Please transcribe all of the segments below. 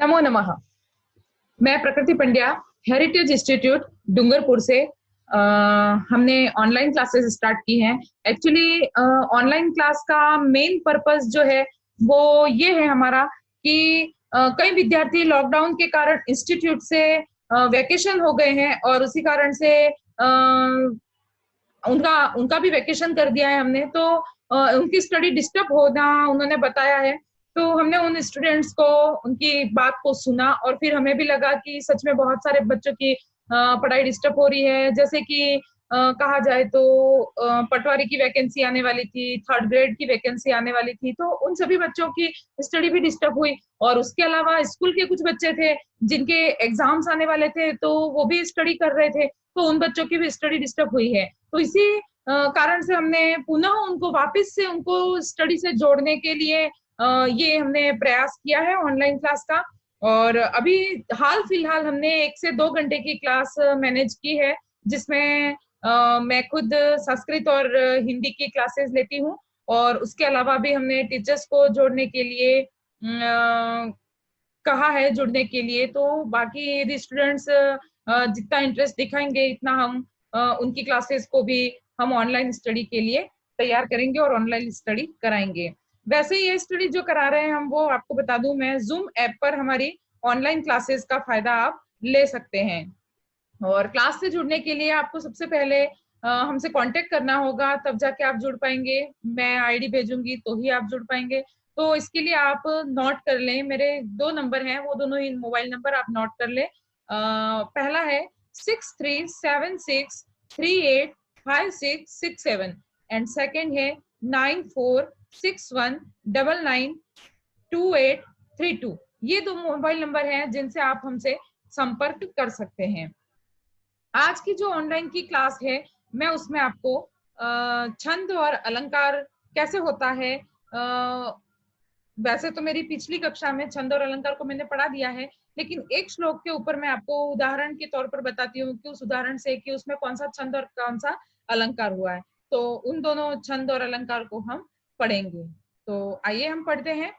नमो नमः। मैं प्रकृति पंड्या, हेरिटेज इंस्टीट्यूट डूंगरपुर से। हमने ऑनलाइन क्लासेस स्टार्ट की हैं। एक्चुअली ऑनलाइन क्लास का मेन पर्पस जो है वो ये है हमारा कि कई विद्यार्थी लॉकडाउन के कारण इंस्टीट्यूट से वैकेशन हो गए हैं और उसी कारण से उनका उनका भी वैकेशन कर दिया है हमने। तो उनकी स्टडी डिस्टर्ब होना उन्होंने बताया है। तो हमने उन स्टूडेंट्स को उनकी बात को सुना और फिर हमें भी लगा कि सच में बहुत सारे बच्चों की पढ़ाई डिस्टर्ब हो रही है। जैसे कि कहा जाए तो पटवारी की वैकेंसी आने वाली थी, थर्ड ग्रेड की वैकेंसी आने वाली थी, तो उन सभी बच्चों की स्टडी भी डिस्टर्ब हुई। और उसके अलावा स्कूल के कुछ बच्चे थे जिनके एग्जाम्स आने वाले थे, तो वो भी स्टडी कर रहे थे, तो उन बच्चों की भी स्टडी डिस्टर्ब हुई है। तो इसी कारण से हमने पुनः उनको वापस से उनको स्टडी से जोड़ने के लिए ये हमने प्रयास किया है ऑनलाइन क्लास का। और अभी हाल फिलहाल हमने 1 से 2 घंटे की क्लास मैनेज की है, जिसमें मैं खुद संस्कृत और हिंदी की क्लासेस लेती हूँ। और उसके अलावा भी हमने टीचर्स को जोड़ने के लिए कहा है जुड़ने के लिए। तो बाकी यदि स्टूडेंट्स जितना इंटरेस्ट दिखाएंगे इतना हम उनकी क्लासेस को भी हम ऑनलाइन स्टडी के लिए तैयार करेंगे और ऑनलाइन स्टडी कराएंगे। वैसे ये स्टडी जो करा रहे हैं हम, वो आपको बता दूं, मैं जूम ऐप पर हमारी ऑनलाइन क्लासेस का फायदा आप ले सकते हैं। और क्लास से जुड़ने के लिए आपको सबसे पहले हमसे कांटेक्ट करना होगा, तब जाके आप जुड़ पाएंगे। मैं आईडी भेजूंगी तो ही आप जुड़ पाएंगे। तो इसके लिए आप नोट कर लें, मेरे 2 नंबर हैं, वो दोनों ही मोबाइल नंबर आप नोट कर लें। पहला है 6376385667 एंड सेकंड है 9461992832। ये 2 मोबाइल नंबर हैं जिनसे आप हमसे संपर्क कर सकते हैं। आज की जो ऑनलाइन की क्लास है, मैं उसमें आपको छंद और अलंकार कैसे होता है, वैसे तो मेरी पिछली कक्षा में छंद और अलंकार को मैंने पढ़ा दिया है, लेकिन एक श्लोक के ऊपर मैं आपको उदाहरण के तौर पर बताती हूँ कि उस उदाहरण से कि उसमें कौन सा छंद और कौन सा अलंकार हुआ है। तो उन दोनों छंद और अलंकार को हम पढ़ेंगे। तो आइए हम पढ़ते हैं।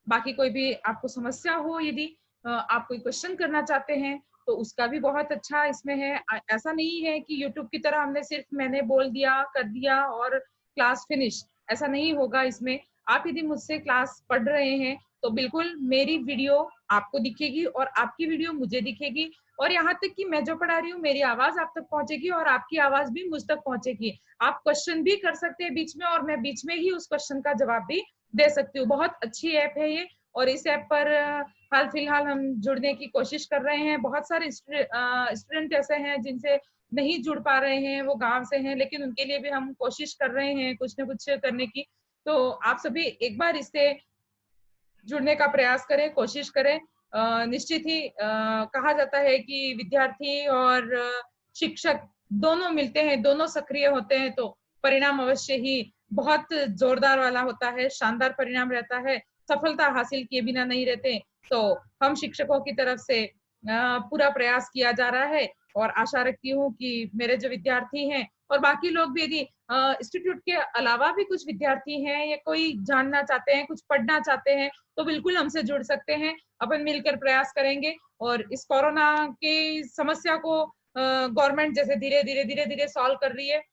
बाकी कोई भी आपको समस्या हो, यदि आप कोई क्वेश्चन करना चाहते हैं तो उसका भी बहुत अच्छा इसमें है। ऐसा नहीं है कि यूट्यूब की तरह हमने सिर्फ मैंने बोल दिया कर दिया और क्लास फिनिश, ऐसा नहीं होगा इसमें। आप यदि मुझसे क्लास पढ़ रहे हैं तो बिल्कुल मेरी वीडियो आपको दिखेगी और आपकी वीडियो मुझे दिखेगी, और यहाँ तक कि मैं जो पढ़ा रही हूँ मेरी आवाज आप तक पहुंचेगी और आपकी आवाज भी मुझ तक पहुंचेगी। आप क्वेश्चन भी कर सकते हैं बीच में और मैं बीच में ही उस क्वेश्चन का जवाब भी दे सकती हूँ। बहुत अच्छी ऐप है ये। और इस ऐप पर हाल फिलहाल हम जुड़ने की कोशिश कर रहे हैं। बहुत सारे स्टूडेंट ऐसे हैं जिनसे नहीं जुड़ पा रहे हैं, वो गांव से हैं, लेकिन उनके लिए भी हम कोशिश कर रहे हैं कुछ ना कुछ करने की। तो आप सभी एक बार इससे जुड़ने का प्रयास करें, कोशिश करें। निश्चित ही कहा जाता है कि विद्यार्थी और शिक्षक दोनों मिलते हैं, दोनों सक्रिय होते हैं तो परिणाम अवश्य ही बहुत जोरदार वाला होता है, शानदार परिणाम रहता है। सफलता हासिल किए बिना नहीं रहते। तो हम शिक्षकों की तरफ से पूरा प्रयास किया जा रहा है और आशा रखती हूँ कि मेरे जो विद्यार्थी हैं और बाकी लोग भी, यदि इंस्टीट्यूट के अलावा भी कुछ विद्यार्थी हैं या कोई जानना चाहते हैं, कुछ पढ़ना चाहते हैं, तो बिल्कुल हमसे जुड़ सकते हैं। अपन मिलकर प्रयास करेंगे और इस कोरोना की समस्या को गवर्नमेंट जैसे धीरे धीरे सॉल्व कर रही है,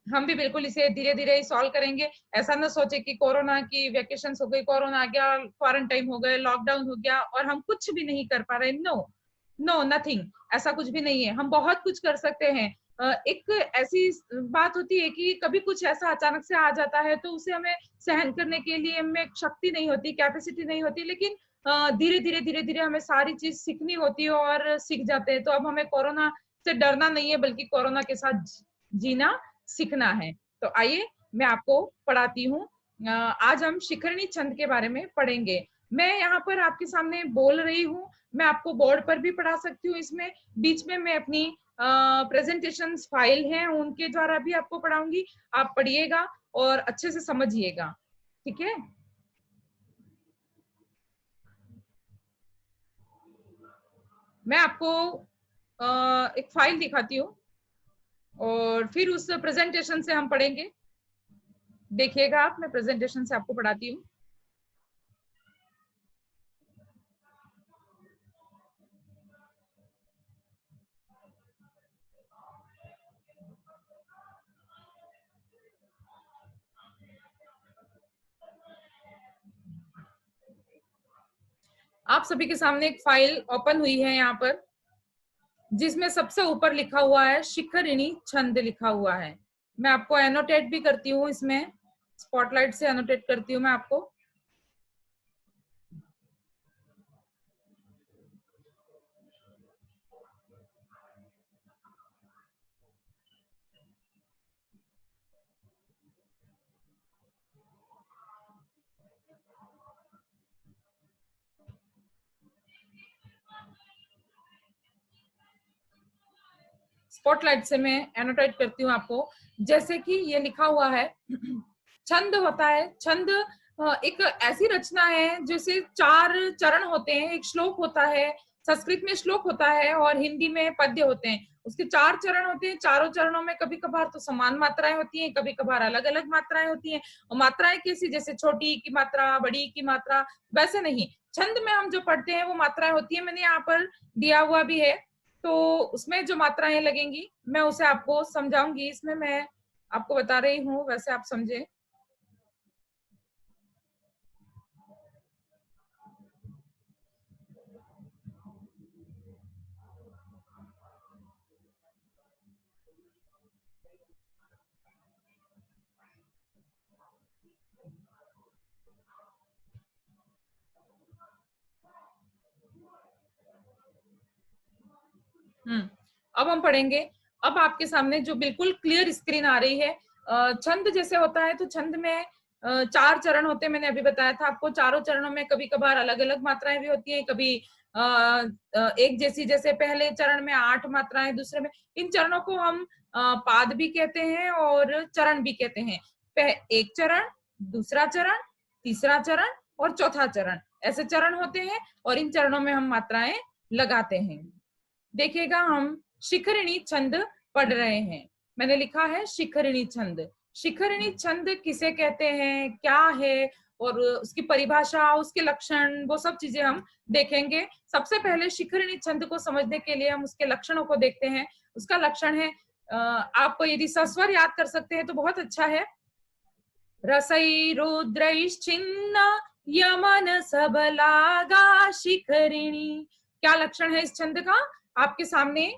हम भी बिल्कुल इसे धीरे धीरे ही सॉल्व करेंगे। ऐसा ना सोचे कि कोरोना की वैकेशन हो गई, कोरोना आ गया, क्वारंटाइन हो गए, लॉकडाउन हो गया और हम कुछ भी नहीं कर पा रहे। नो, नो, नथिंग, ऐसा कुछ भी नहीं है। हम बहुत कुछ कर सकते हैं। एक ऐसी बात होती है कि कभी कुछ ऐसा अचानक से आ जाता है तो उसे हमें सहन करने के लिए हमें शक्ति नहीं होती, कैपेसिटी नहीं होती, लेकिन धीरे धीरे हमें सारी चीज सीखनी होती है और सीख जाते हैं। तो अब हमें कोरोना से डरना नहीं है, बल्कि कोरोना के साथ जीना सीखना है। तो आइए मैं आपको पढ़ाती हूँ। आज हम शिखरणी छंद के बारे में पढ़ेंगे। मैं यहाँ पर आपके सामने बोल रही हूँ, मैं आपको बोर्ड पर भी पढ़ा सकती हूँ। इसमें बीच में मैं अपनी प्रेजेंटेशन फाइल हैं उनके द्वारा भी आपको पढ़ाऊंगी। आप पढ़िएगा और अच्छे से समझिएगा, ठीक है। मैं आपको एक फाइल दिखाती हूँ और फिर उस प्रेजेंटेशन से हम पढ़ेंगे। देखिएगा आप, मैं प्रेजेंटेशन से आपको पढ़ाती हूँ। आप सभी के सामने एक फाइल ओपन हुई है यहाँ पर, जिसमें सबसे ऊपर लिखा हुआ है शिखरिणी छंद लिखा हुआ है। मैं आपको एनोटेट भी करती हूँ, इसमें स्पॉटलाइट से एनोटेट करती हूँ मैं आपको। स्पॉटलाइट से मैं एनोटेट करती हूँ आपको। जैसे कि ये लिखा हुआ है, छंद होता है, छंद एक ऐसी रचना है जैसे 4 चरण होते हैं, एक श्लोक होता है, संस्कृत में श्लोक होता है और हिंदी में पद्य होते हैं। उसके 4 चरण होते हैं, चारों चरणों में कभी कभार तो समान मात्राएं होती हैं, कभी कभार अलग अलग मात्राएं होती हैं। और मात्राएं कैसी, जैसे छोटी की मात्रा, बड़ी की मात्रा, वैसे नहीं। छंद में हम जो पढ़ते हैं वो मात्राएं होती है, मैंने यहाँ पर दिया हुआ भी है। तो उसमें जो मात्राएं लगेंगी मैं उसे आपको समझाऊंगी, इसमें मैं आपको बता रही हूँ, वैसे आप समझे। अब हम पढ़ेंगे। अब आपके सामने जो बिल्कुल क्लियर स्क्रीन आ रही है, छंद जैसे होता है तो छंद में 4 चरण होते हैं, मैंने अभी बताया था आपको। चारों चरणों में कभी कभार अलग अलग मात्राएं भी होती हैं, कभी एक जैसी, जैसे पहले चरण में 8 मात्राएं, दूसरे में। इन चरणों को हम पाद भी कहते हैं और चरण भी कहते हैं। एक चरण, दूसरा चरण, तीसरा चरण और चौथा चरण, ऐसे चरण होते हैं और इन चरणों में हम मात्राएं लगाते हैं। देखिएगा, हम शिखरिणी छंद पढ़ रहे हैं। मैंने लिखा है शिखरिणी छंद। शिखरिणी छंद किसे कहते हैं, क्या है, और उसकी परिभाषा, उसके लक्षण, वो सब चीजें हम देखेंगे। सबसे पहले शिखरिणी छंद को समझने के लिए हम उसके लक्षणों को देखते हैं। उसका लक्षण है, आप यदि सस्वर याद कर सकते हैं तो बहुत अच्छा है। रसई रुद्रैश्चिन्न यमन सबलागा शिखरिणी। क्या लक्षण है इस छंद का? आपके सामने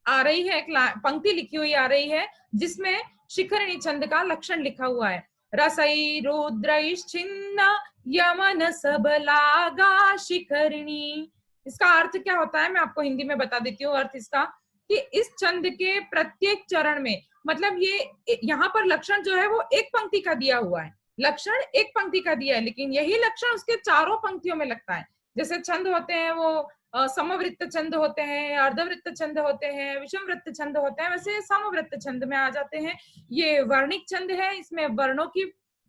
आ रही है, एक पंक्ति लिखी हुई आ रही है जिसमें शिखरिणी छंद का लक्षण लिखा हुआ है। रसई रुद्रैश्चिन्न यमन सबलागा शिखरिणी। इसका अर्थ क्या होता है मैं आपको हिंदी में बता देती हूँ। अर्थ इसका कि इस छंद के प्रत्येक चरण में, मतलब ये यहाँ पर लक्षण जो है वो एक पंक्ति का दिया हुआ है, लक्षण एक पंक्ति का दिया है, लेकिन यही लक्षण उसके चारों पंक्तियों में लगता है। जैसे छंद होते हैं वो समवृत्त छंद होते हैं, अर्धवृत्त छंद होते हैं, विषमवृत्त छंद होते हैं, वैसे समवृत्त छंद में आ जाते हैं। ये वर्णिक छंद है, इसमें वर्णों की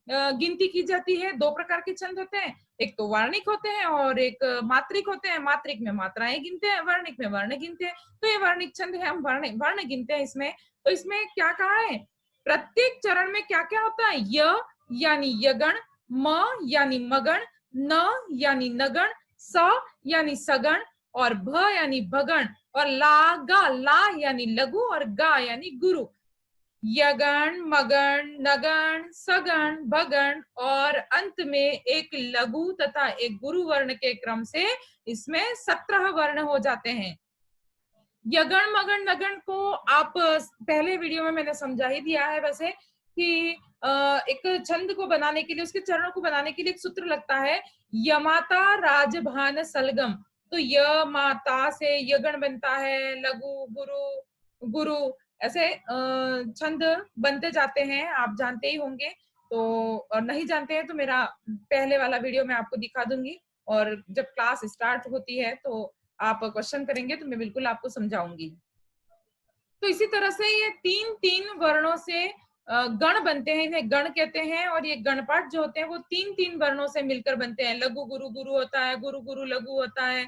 गिनती की जाती है। 2 प्रकार के छंद होते हैं, एक तो वर्णिक होते हैं और एक मात्रिक होते हैं। मात्रिक में मात्राएं गिनते हैं, वर्णिक में वर्ण गिनते हैं। तो ये वर्णिक छंद है, हम वर्ण गिनते हैं इसमें। तो इसमें क्या कहा है, प्रत्येक चरण में क्या क्या होता है, य यानी यगण, म यानी मगण, न यानी नगण, स यानी सगण और भ यानी भगण और ला गा, ला यानी लघु और गा यानी गुरु। यगण, मगण, नगण, सगण, भगण और अंत में एक लघु तथा एक गुरु वर्ण के क्रम से इसमें 17 वर्ण हो जाते हैं। यगण, मगण, नगण को आप पहले वीडियो में मैंने समझा ही दिया है वैसे, कि एक छंद को बनाने के लिए, उसके चरणों को बनाने के लिए एक सूत्र लगता है, यमाता राजभान सलगम। तो य माता से यगण बनता है, लघु गुरु गुरु, ऐसे छंद बनते जाते हैं, आप जानते ही होंगे। तो और नहीं जानते हैं तो मेरा पहले वाला वीडियो मैं आपको दिखा दूंगी, और जब क्लास स्टार्ट होती है तो आप क्वेश्चन करेंगे तो मैं बिल्कुल आपको समझाऊंगी। तो इसी तरह से ये 3-3 वर्णों से गण बनते हैं, इन्हें गण कहते हैं। और ये गणपाठ जो होते हैं वो 3-3 वर्णों से मिलकर बनते हैं। लघु गुरु गुरु होता है, गुरु गुरु लघु होता है,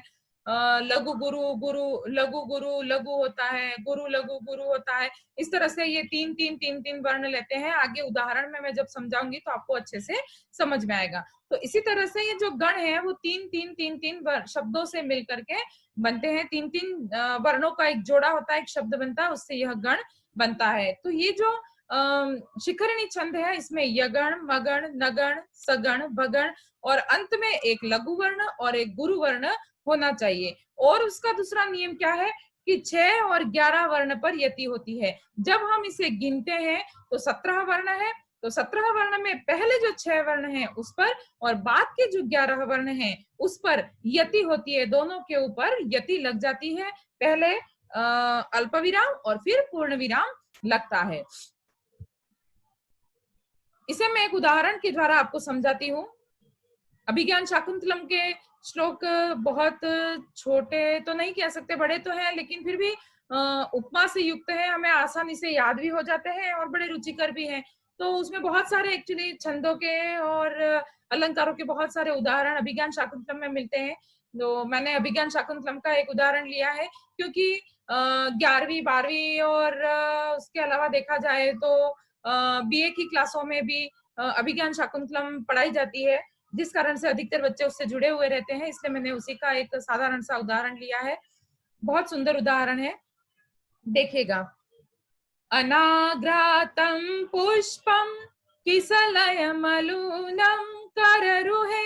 लघु गुरु गुरु लघु गुरु लघु होता है, गुरु लघु गुरु होता है। इस तरह से ये 3-3 वर्ण लेते हैं। आगे उदाहरण में मैं जब समझाऊंगी तो आपको अच्छे से समझ में आएगा। तो इसी तरह से ये जो गण है वो 3-3 शब्दों से मिलकर के बनते हैं। 3-3 वर्णों का एक जोड़ा होता है, एक शब्द बनता है, उससे यह गण बनता है। तो ये जो शिखरिणी छंद है। इसमें यगण, मगण, नगण, सगण, भगण और अंत में एक लघु वर्ण और एक गुरु वर्ण होना चाहिए। और उसका दूसरा नियम क्या है कि 6 और 11 वर्ण पर यति होती है। जब हम इसे गिनते हैं तो 17 वर्ण है, तो 17 वर्ण में पहले जो 6 वर्ण हैं उस पर और बाद के जो 11 वर्ण हैं उस पर यति होती है। दोनों के ऊपर यति लग जाती है, पहले अल्प विराम और फिर पूर्ण विराम लगता है। इसे मैं एक उदाहरण के द्वारा आपको समझाती हूँ। अभिज्ञान शाकुंतलम के श्लोक बहुत छोटे तो नहीं कह सकते, बड़े तो हैं, लेकिन फिर भी उपमा से युक्त है, हमें आसानी से याद भी हो जाते हैं और बड़े रुचिकर भी हैं। तो उसमें बहुत सारे एक्चुअली छंदों के और अलंकारों के बहुत सारे उदाहरण अभिज्ञान शाकुंतलम में मिलते हैं। तो मैंने अभिज्ञान शाकुंतलम का एक उदाहरण लिया है क्योंकि 11वीं 12वीं और उसके अलावा देखा जाए तो बीए की क्लासों में भी अभिज्ञान शाकुंतलम पढ़ाई जाती है, जिस कारण से अधिकतर बच्चे उससे जुड़े हुए रहते हैं, इसलिए मैंने उसी का एक साधारण सा उदाहरण लिया है। बहुत सुंदर उदाहरण है, देखिएगा। अनाग्रातं पुष्पं किसलयमलूनं कररुहे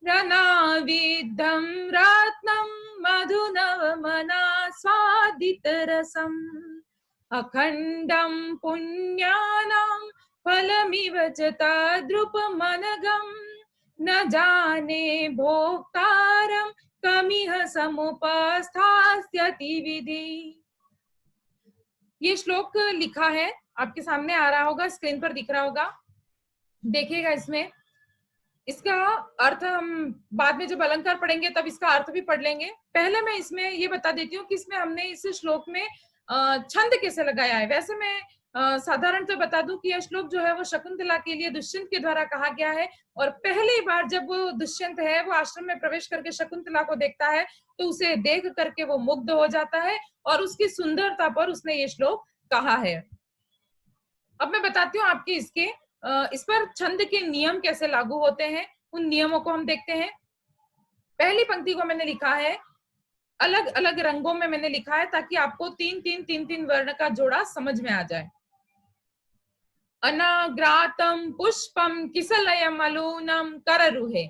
रनाविद्धं रत्नं मधुनवमना स्वादितरसम् अखण्डं पुण्यानां फलमिव च तद्रूपमनघम् न जाने भोक्तारं कमिह समुपस्थास्यति विधि। ये श्लोक लिखा है, आपके सामने आ रहा होगा, स्क्रीन पर दिख रहा होगा, देखिएगा। इसमें इसका अर्थ हम बाद में जब अलंकार पढ़ेंगे तब इसका अर्थ भी पढ़ लेंगे। पहले मैं इसमें ये बता देती हूँ कि इसमें हमने इस श्लोक में छंद कैसे लगाया है। वैसे मैं साधारणतः बता दूं कि यह श्लोक जो है वो शकुंतला के लिए दुष्यंत के द्वारा कहा गया है। और पहली बार जब वो दुष्यंत है वो आश्रम में प्रवेश करके शकुंतला को देखता है तो उसे देख करके वो मुग्ध हो जाता है और उसकी सुंदरता पर उसने ये श्लोक कहा है। अब मैं बताती हूँ आपके इस पर छंद के नियम कैसे लागू होते हैं, उन नियमों को हम देखते हैं। पहली पंक्ति को मैंने लिखा है अलग अलग रंगों में, मैंने लिखा है ताकि आपको 3-3 वर्ण का जोड़ा समझ में आ जाए। अनाग्रातम पुष्पम किसलयम अलूनम कररुहे।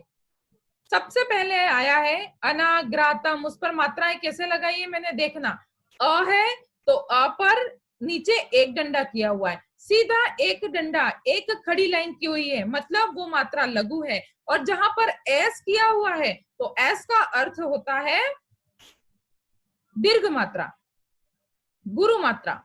सबसे पहले आया है अनाग्रातम, उस पर मात्राएं कैसे लगाई है मैंने देखना। अ है तो अ पर नीचे एक डंडा किया हुआ है, सीधा एक डंडा, एक खड़ी लाइन की हुई है, मतलब वो मात्रा लघु है। और जहां पर एस किया हुआ है तो एस का अर्थ होता है दीर्घ मात्रा, गुरु मात्रा।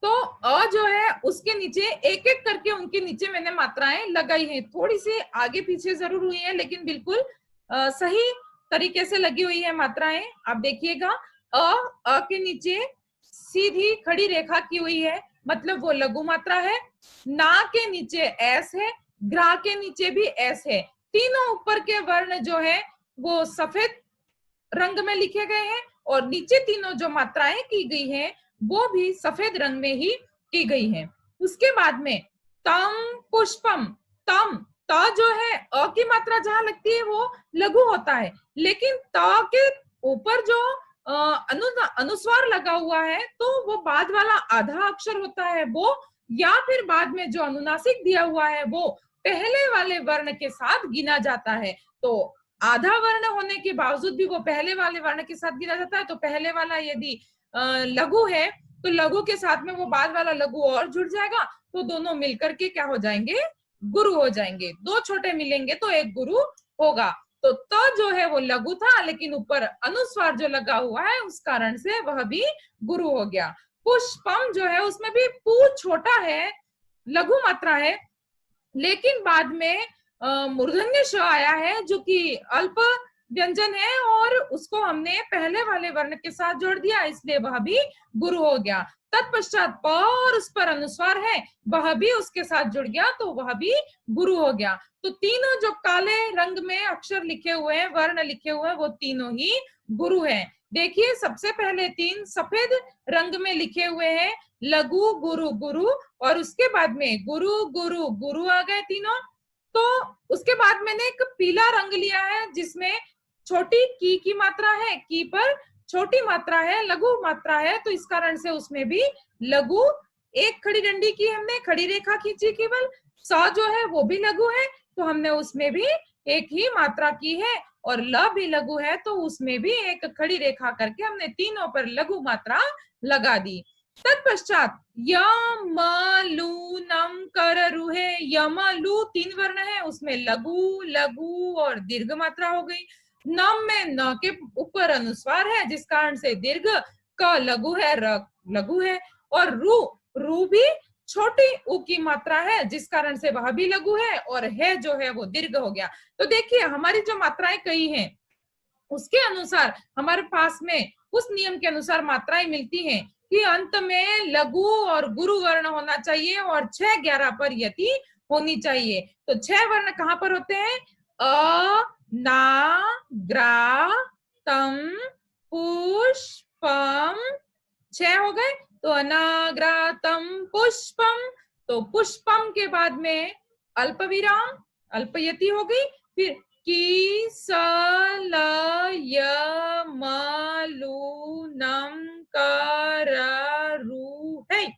तो अ जो है उसके नीचे एक एक करके उनके नीचे मैंने मात्राएं लगाई हैं, थोड़ी सी आगे पीछे जरूर हुई है लेकिन बिल्कुल सही तरीके से लगी हुई है मात्राएं। आप देखिएगा अ के नीचे सीधी खड़ी रेखा की हुई है, मतलब वो लघु मात्रा है। ना के नीचे एस है, ग्रा के नीचे भी एस है। तीनों ऊपर के वर्ण जो है वो सफेद रंग में लिखे गए हैं और नीचे तीनों जो मात्राएं की गई हैं वो भी सफेद रंग में ही की गई हैं। उसके बाद में तम पुष्पम, तम, त जो है अ की मात्रा जहां लगती है वो लघु होता है, लेकिन त के ऊपर जो अनुस्वार लगा हुआ है तो वो बाद वाला आधा अक्षर होता है वो, या फिर बाद में जो अनुनासिक दिया हुआ है वो पहले वाले वर्ण के साथ गिना जाता है। तो आधा वर्ण होने के बावजूद भी वो पहले वाले वर्ण के साथ गिना जाता है। तो पहले वाला यदि लघु है तो लघु के साथ में वो बाद वाला लघु और जुड़ जाएगा, तो दोनों मिलकर के क्या हो जाएंगे, गुरु हो जाएंगे। दो छोटे मिलेंगे तो एक गुरु होगा। तो जो है वो लघु था लेकिन ऊपर अनुस्वार जो लगा हुआ है उस कारण से वह भी गुरु हो गया। पुष्पम जो है उसमें भी पू छोटा है, लघु मात्रा है, लेकिन बाद में मूर्धन्य श आया है जो कि अल्प व्यंजन है और उसको हमने पहले वाले वर्ण के साथ जोड़ दिया, इसलिए वह भी गुरु हो गया। तत्पश्चात प और उस पर अनुस्वार है वह भी उसके साथ जुड़ गया तो वह भी गुरु हो गया। तो तीनों जो काले रंग में अक्षर लिखे हुए हैं, वर्ण लिखे हुए हैं, वो तीनों ही गुरु हैं। देखिए सबसे पहले 3 सफेद रंग में लिखे हुए हैं, लघु गुरु गुरु, और उसके बाद में गुरु गुरु गुरु आ गए तीनों। तो उसके बाद मैंने एक पीला रंग लिया है जिसमें छोटी की मात्रा है, की पर छोटी मात्रा है, लघु मात्रा है, तो इस कारण से उसमें भी लघु एक खड़ी डंडी की, हमने खड़ी रेखा खींची केवल, स जो है वो भी लघु है तो हमने उसमें भी एक ही मात्रा की है, और ल भी लघु है तो उसमें भी एक खड़ी रेखा करके हमने तीनों पर लघु मात्रा लगा दी। तत्पश्चात यमलू नम कर रुहे, यमलू 3 वर्ण है, उसमें लघु लघु और दीर्घ मात्रा हो गई। नम में न के ऊपर अनुस्वार है जिस कारण से दीर्घ, क लघु है, र लघु है, और रू रू भी छोटी उ की मात्रा है जिस कारण से वह भी लघु है, और है जो है वो दीर्घ हो गया। तो देखिए हमारी जो मात्राएं कही हैं उसके अनुसार हमारे पास में उस नियम के अनुसार मात्राएं मिलती हैं कि अंत में लघु और गुरु वर्ण होना चाहिए और 6-11 पर यति होनी चाहिए। तो 6 वर्ण कहाँ पर होते हैं? अ, ना, ग्रा, तम, पुष्पम, 6 हो गए। तो अनाग्रातम पुष्पम, तो पुष्पम के बाद में अल्प विराम, अल्पयति हो गई। फिर की सलयमलूनम कररु है,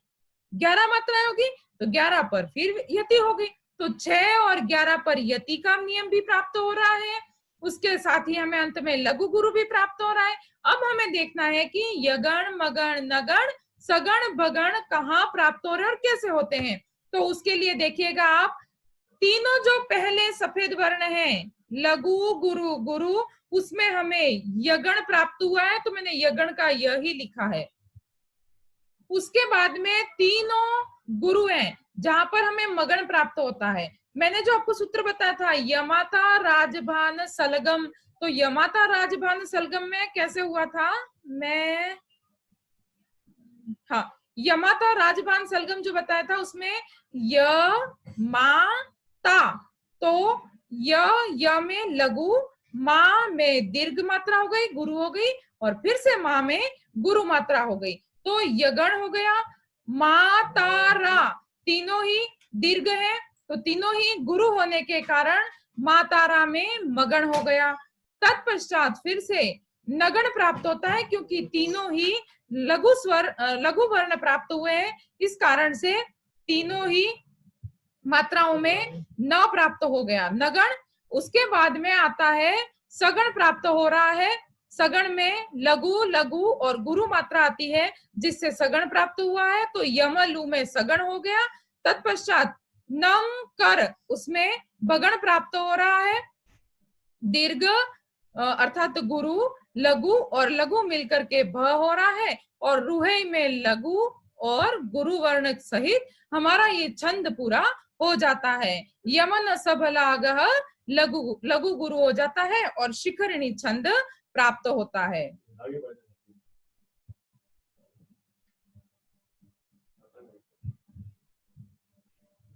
11 मात्राएं होगी तो 11 पर फिर यति हो गई। तो 6 और 11 पर यति का नियम भी प्राप्त हो रहा है, उसके साथ ही हमें अंत में लघु गुरु भी प्राप्त हो रहा है। अब हमें देखना है कि यगण मगण नगण सगण भगण कहाँ प्राप्त हो रहे हैं और कैसे होते हैं। तो उसके लिए देखिएगा आप, तीनों जो पहले सफेद वर्ण हैं लघु गुरु गुरु, उसमें हमें यगण प्राप्त हुआ है तो मैंने यगण का यही लिखा है। उसके बाद में तीनों गुरु हैं जहां पर हमें मगन प्राप्त होता है। मैंने जो आपको सूत्र बताया था यमाता राजभान सलगम, तो यमाता राजभान सलगम में कैसे हुआ था, मैं हाँ यमाता राजभान सलगम जो बताया था उसमें य मा ता, तो य में लघु, मा में दीर्घ मात्रा हो गई, गुरु हो गई, और फिर से मा में गुरु मात्रा हो गई, तो यगण हो गया। मातारा तीनों ही दीर्घ है तो तीनों ही गुरु होने के कारण मातारा में मगण हो गया। तत्पश्चात फिर से नगण प्राप्त होता है क्योंकि तीनों ही लघु स्वर लघु वर्ण प्राप्त हुए हैं, इस कारण से तीनों ही मात्राओं में न प्राप्त हो गया नगण। उसके बाद में आता है सगण प्राप्त हो रहा है, सगण में लघु लघु और गुरु मात्रा आती है जिससे सगण प्राप्त हुआ है, तो यमलू में सगण हो गया। तत्पश्चात नम कर उसमें बगण प्राप्त हो रहा है, दीर्घ अर्थात गुरु लघु और लघु मिलकर के भ हो रहा है, और रुहे में लघु और गुरु वर्ण सहित हमारा ये छंद पूरा हो जाता है। यमन सबलागह लघु लघु गुरु हो जाता है और शिखरिणी छंद प्राप्त होता है।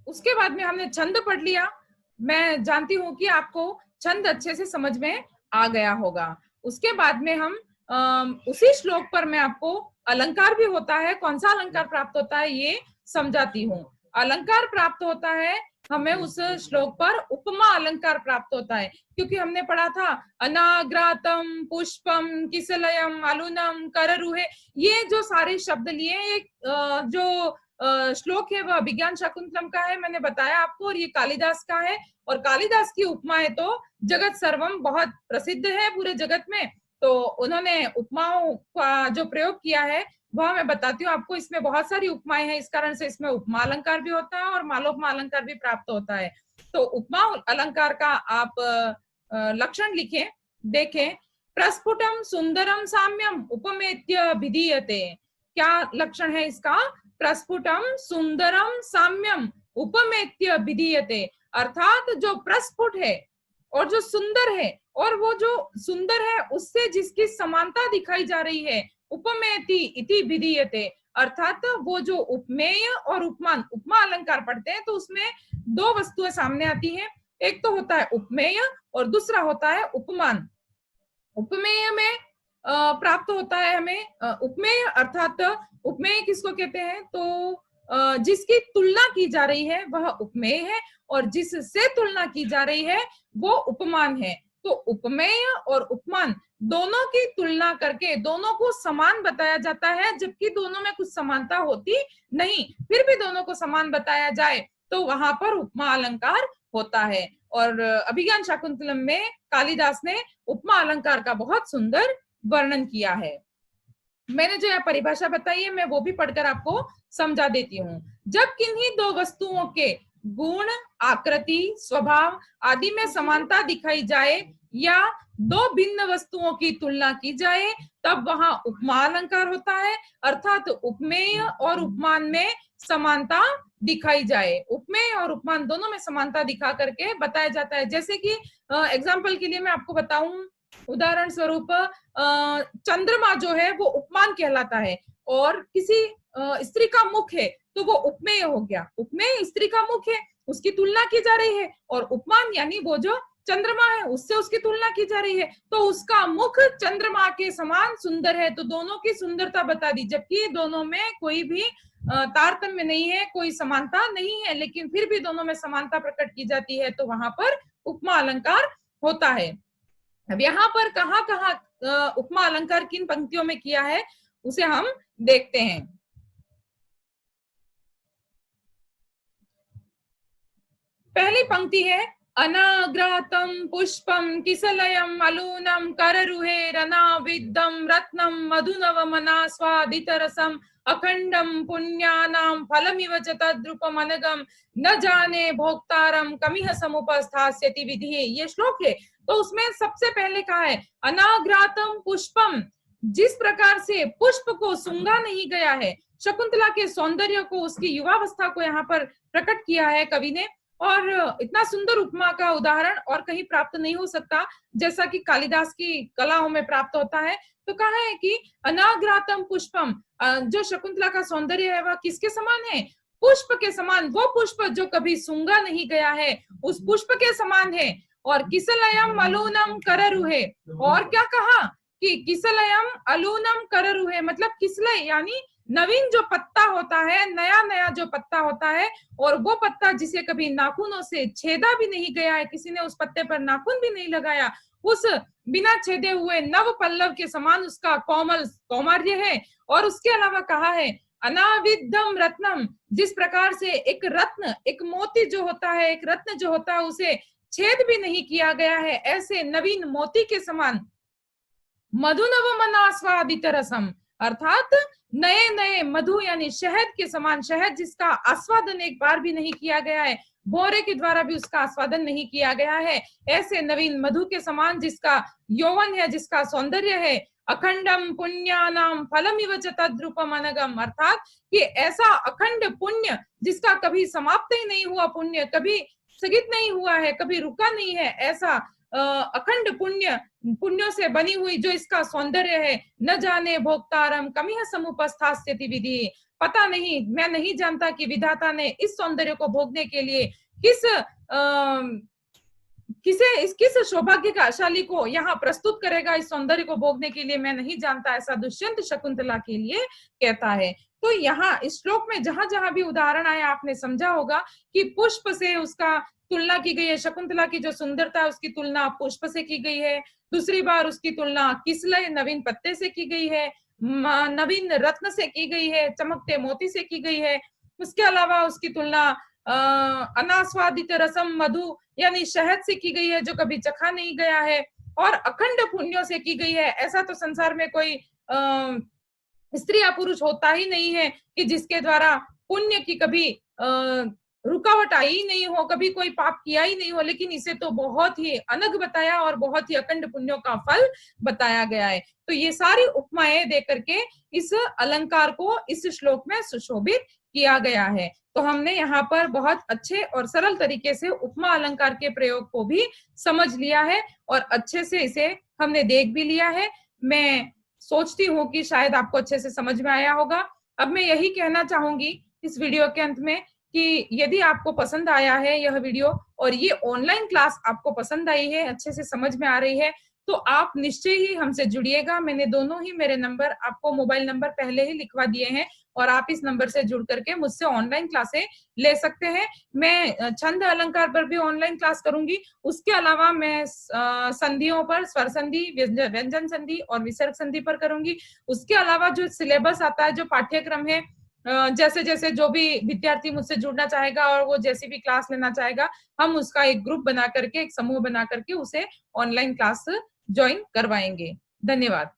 उसके बाद में हमने छंद पढ़ लिया, मैं जानती हूं कि आपको छंद अच्छे से समझ में आ गया होगा। उसके बाद में हम उसी श्लोक पर मैं आपको अलंकार भी होता है, कौन सा अलंकार प्राप्त होता है ये समझाती हूँ। अलंकार प्राप्त होता है हमें उस श्लोक पर उपमा अलंकार प्राप्त होता है, क्योंकि हमने पढ़ा था अनाग्रातम पुष्पम किसलयम अलूनम कररुहे, ये जो सारे शब्द लिए एक जो श्लोक है वह विज्ञान शाकुंतलम का है, मैंने बताया आपको, और ये कालिदास का है। और कालिदास की उपमाएं तो जगत सर्वम बहुत प्रसिद्ध है पूरे जगत में, तो उन्होंने उपमाओं का जो प्रयोग किया है वह मैं बताती हूँ आपको। इसमें बहुत सारी उपमाएं हैं, इस कारण से इसमें उपमा अलंकार भी होता है और मालोपमा अलंकार भी प्राप्त होता है। तो उपमा अलंकार का आप लक्षण लिखें, देखें। प्रस्फुटम सुंदरम साम्यम उपमेत्य विधीयते, क्या लक्षण है इसका? प्रस्फुटम सुंदरम साम्यम उपमेत्य विधीयते, अर्थात जो प्रस्फुट है और जो सुंदर है और वो जो सुंदर है उससे जिसकी समानता दिखाई जा रही है, उपमेति इति विधीयते, अर्थात वो जो उपमेय और उपमान, उपमा अलंकार पढ़ते हैं तो उसमें दो वस्तुएं सामने आती हैं, एक तो होता है उपमेय और दूसरा होता है उपमान। उपमेय में प्राप्त होता है हमें उपमेय, अर्थात उपमेय किसको कहते हैं, तो जिसकी तुलना की जा रही है वह उपमेय है और जिससे तुलना की जा रही है वो उपमान है। तो उपमेय और उपमान दोनों की तुलना करके दोनों को समान बताया जाता है, जबकि दोनों में कुछ समानता होती नहीं, फिर भी दोनों को समान बताया जाए तो वहां पर उपमा अलंकार होता है। और अभिज्ञान शाकुंतलम में कालिदास ने उपमा अलंकार का बहुत सुंदर वर्णन किया है। मैंने जो यह परिभाषा बताई है मैं वो भी पढ़कर आपको समझा देती हूँ। जब किन्हीं दो वस्तुओं के गुण, आकृति, स्वभाव आदि में समानता दिखाई जाए या दो भिन्न वस्तुओं की तुलना की जाए तब वहां उपमा अलंकार होता है, अर्थात उपमेय और उपमान में समानता दिखाई जाए। उपमेय और उपमान दोनों में समानता दिखा करके बताया जाता है। जैसे कि एग्जाम्पल के लिए मैं आपको बताऊं, उदाहरण स्वरूप चंद्रमा जो है वो उपमान कहलाता है, और किसी स्त्री का मुख है तो वो उपमेय हो गया। उपमेय स्त्री का मुख है, उसकी तुलना की जा रही है, और उपमान यानी वो जो चंद्रमा है उससे उसकी तुलना की जा रही है, तो उसका मुख चंद्रमा के समान सुंदर है, तो दोनों की सुंदरता बता दी, जबकि दोनों में कोई भी तारतम्य नहीं है, कोई समानता नहीं है, लेकिन फिर भी दोनों में समानता प्रकट की जाती है, तो वहां पर उपमा अलंकार होता है। अब यहाँ पर कहाँ कहाँ उपमा अलंकार किन पंक्तियों में किया है उसे हम देखते हैं। पहली पंक्ति है, अनाग्रातम पुष्पम किसलयम अलूनम कररुहे रनाविद्धम रत्नम मधुनवमना स्वादितरसम अखंडम पुण्यानाम फलमिव च तद्रूपम अनगम न जाने भोक्तारम कमिह समुपस्थास्यति विधि। ये श्लोक है, तो उसमें सबसे पहले कहा है अनाग्रातम पुष्पम, जिस प्रकार से पुष्प को सूंघा नहीं गया है, शकुंतला के सौंदर्य को, उसकी युवावस्था को यहाँ पर प्रकट किया है कवि ने, और इतना सुंदर उपमा का उदाहरण और कहीं प्राप्त नहीं हो सकता जैसा कि कालिदास की कलाओं में प्राप्त होता है। तो कहा है कि अनाग्रातम पुष्पम, जो शकुंतला का सौंदर्य है वह किसके समान है? पुष्प के समान, वो पुष्प जो कभी सूंघा नहीं गया है उस पुष्प के समान है। और किसलयम अलूनम कररुहे, और क्या कहा कि किसलयम अलूनम कररुहे, मतलब किसलय यानी नवीन जो पत्ता होता है, नया नया जो पत्ता होता है, और वो पत्ता जिसे कभी नाखूनों से छेदा भी नहीं गया है, किसी ने उस पत्ते पर नाखून भी नहीं लगाया, उस बिना छेदे हुए नव पल्लव के समान उसका कोमल सौंदर्य है। और उसके अलावा कहा है अनाविद्धम रत्नम, जिस प्रकार से एक रत्न, एक मोती जो होता है, एक रत्न जो होता है उसे छेद भी नहीं किया गया है, ऐसे नवीन मोती के समान। मधुनवमनास्वादित रसम, अर्थात नए नए मधु यानी शहद के समान, शहद जिसका आस्वादन एक बार भी नहीं किया गया है, भौरे के द्वारा भी उसका आस्वादन नहीं किया गया है, ऐसे नवीन मधु के समान जिसका यौवन है, जिसका सौंदर्य है। अखंडम पुण्यानाम फलमिव च तद्रूपम अनगम, अर्थात कि ऐसा अखंड पुण्य जिसका कभी समाप्त ही नहीं हुआ, पुण्य कभी स्थगित नहीं हुआ है, कभी रुका नहीं है, ऐसा अखंड पुण्यों से बनी हुई जो इसका सौंदर्य है। न जाने भोक्तारम कमिह समुपस्थास्यति विधि, पता नहीं, मैं नहीं जानता कि विधाता ने इस सौंदर्य को भोगने के लिए किस सौभाग्यशाली को यहाँ प्रस्तुत करेगा, इस सौंदर्य को भोगने के लिए मैं नहीं जानता, ऐसा दुष्यंत शकुंतला के लिए कहता है। तो यहाँ इस श्लोक में जहां जहां भी उदाहरण आया आपने समझा होगा कि पुष्प से उसका तुलना की गई है, शकुंतला की जो सुंदरता उसकी तुलना पुष्प से की गई है, दूसरी बार उसकी तुलना किसलय नवीन पत्ते से की गई है, नवीन रत्न से की गई है, चमकते मोती से की गई है, उसके अलावा उसकी तुलना अनास्वादित रसम मधु यानी शहद से की गई है जो कभी चखा नहीं गया है, और अखंड पुण्यों से की गई है। ऐसा तो संसार में कोई स्त्री या पुरुष होता ही नहीं है कि जिसके द्वारा पुण्य की कभी रुकावट आई ही नहीं हो, कभी कोई पाप किया ही नहीं हो, लेकिन इसे तो बहुत ही अनग बताया और बहुत ही अखंड पुण्यों का फल बताया गया है। तो ये सारी उपमाएं देकर के इस अलंकार को इस श्लोक में सुशोभित किया गया है। तो हमने यहाँ पर बहुत अच्छे और सरल तरीके से उपमा अलंकार के प्रयोग को भी समझ लिया है और अच्छे से इसे हमने देख भी लिया है। मैं सोचती हूँ कि शायद आपको अच्छे से समझ में आया होगा। अब मैं यही कहना चाहूंगी इस वीडियो के अंत में कि यदि आपको पसंद आया है यह वीडियो और ये ऑनलाइन क्लास आपको पसंद आई है, अच्छे से समझ में आ रही है, तो आप निश्चय ही हमसे जुड़िएगा। मैंने दोनों ही मेरे नंबर आपको मोबाइल नंबर पहले ही लिखवा दिए हैं, और आप इस नंबर से जुड़ करके मुझसे ऑनलाइन क्लासें ले सकते हैं। मैं छंद अलंकार पर भी ऑनलाइन क्लास करूंगी। उसके अलावा मैं संधियों पर, स्वर संधि, व्यंजन संधि और विसर्ग संधि पर करूंगी। उसके अलावा जो सिलेबस आता है, जो पाठ्यक्रम है, जैसे जैसे जो भी विद्यार्थी मुझसे जुड़ना चाहेगा और वो जैसी भी क्लास लेना चाहेगा, हम उसका एक ग्रुप बना करके, एक समूह बना करके उसे ऑनलाइन क्लास ज्वाइन करवाएंगे। धन्यवाद।